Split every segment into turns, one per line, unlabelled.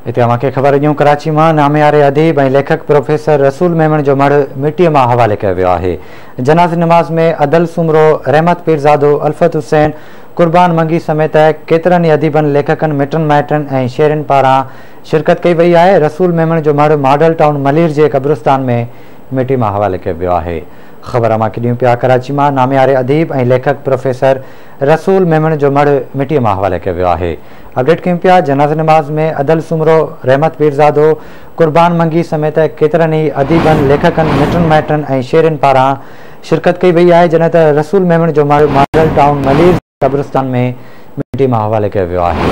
इते अमांखे ख़बर ॾियूं कराची मां नामियारे अदीब ऐं लेखक प्रोफेसर रसूल मेमण जो मढ़ मिट्टीअ मां हवाले कयो वियो आहे। जनाज़ नमाज़ में अदल सुमरो, रहमत पीरज़ादो, अल्फत हुसैन, कुर्बान मंगी समेत केतिरनि ई अदीबनि, लेखकनि, मिटनि माइटनि ऐं शेरनि पारां शिरकत कई वई आहे। रसूल मेमण जो मढ़ मॉडल टाउन मलीर जे कब्रिस्तान में मिट्टी मां हवाले कयो वियो आहे। ख़बर अमांखे ॾियूं पिया कराची मां नामियारे अदीब ऐं लेखक प्रोफेसर रसूल मेमण जो मढ़ मिट्टीअ मां हवाले कयो वियो आहे। अपडेट कयूं पिया जनाज़ नमाज़ में अदल सुमरो, रहमत पीरज़ादो, कुर्बान मंगी समेत केतिरनि ई अदीबनि, लेखकनि, मिटनि माइटनि ऐं शेरनि पारां शिरकत कई वई आहे। जॾहिं त रसूल मेमण जो मढ़ मॉडल टाउन मलीर कब्रिस्तान में मिट्टी मां हवाले कयो वियो आहे।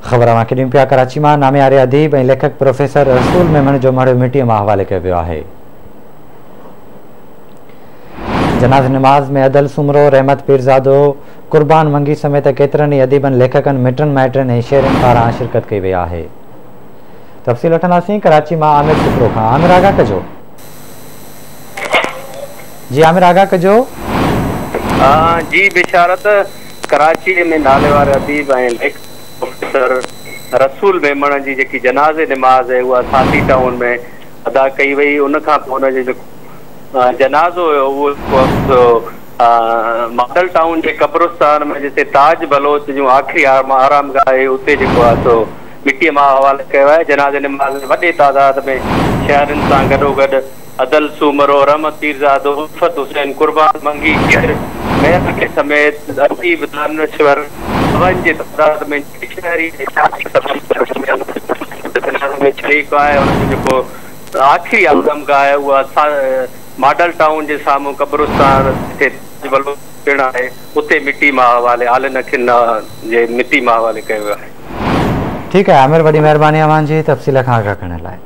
ख़बर अमांखे ॾियूं पिया कराची मां नामियारे अदीब ऐं लेखक प्रोफेसर रसूल मेमण जो मढ़ मिट्टीअ मां हवाले कयो वियो आहे। जनाज़ नमाज़ में अदल सुमरो, रहमत पीरज़ादो, कुर्बान मंगी समेत केतिरनि ई अदीबनि, लेखकनि, मिटनि माइटनि ऐं शेरनि पारां शिरकत कई वई आहे। तफ़सील वठंदासीं कराची मां आमिर सुपरो खां। आमिर आगा कजो। जी आमिर आगा कजो।
जी बिशारत, कराची में नाले वारे अदीब ऐं लेखक प्रोफेसर रसूल मेमण जी जेकी जनाज़े नमाज़ है उहा साथी टाउन में अदा कई वई। उन खां पोइ हुनजो जेको जनाज़ो हुयो उहो मॉडल टाउन के कब्रिस्तान में जिते ताज बलोच जो आखिरी आराम गाह है उते जेको आहे सो मिट्टीअ मां हवाले कयो आहे। जनाज़े नमाज़ में वॾे तादाद में शहरनि सां गॾोगॾु अदल सूमरो, रहमत पीरज़ादो, उल्फत हुसैन, कुर्बान मंगी के समेत अदीब, दानश्वर जे तादाद में शहरी में शरीक आहे। उनजो जेको आखिरी आराम गाह है उहा मॉडल टाउन जे साम्हूं कब्रिस्तान जिते पिण आहे उते मिट्टी मां हवाले आलिन अखियुनि जे मिट्टी मां हवाले कयो वियो आहे।
ठीकु आहे आमिर, वॾी महिरबानी अव्हांजी तफ़सील खां आगाह करण लाइ।